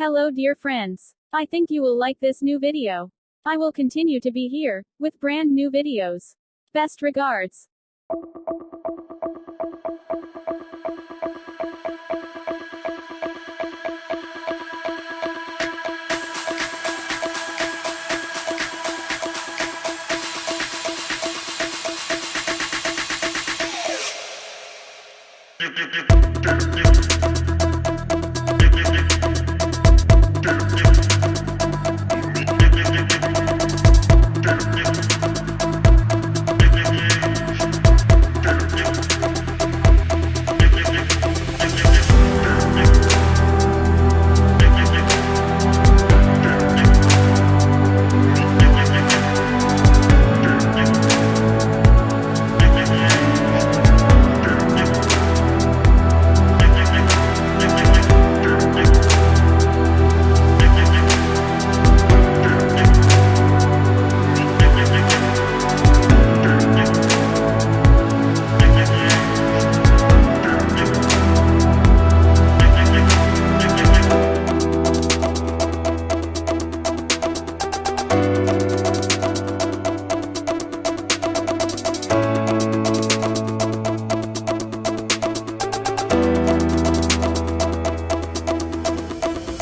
Hello dear friends. I think you will like this new video. I will continue to be here, with brand new videos. Best regards. You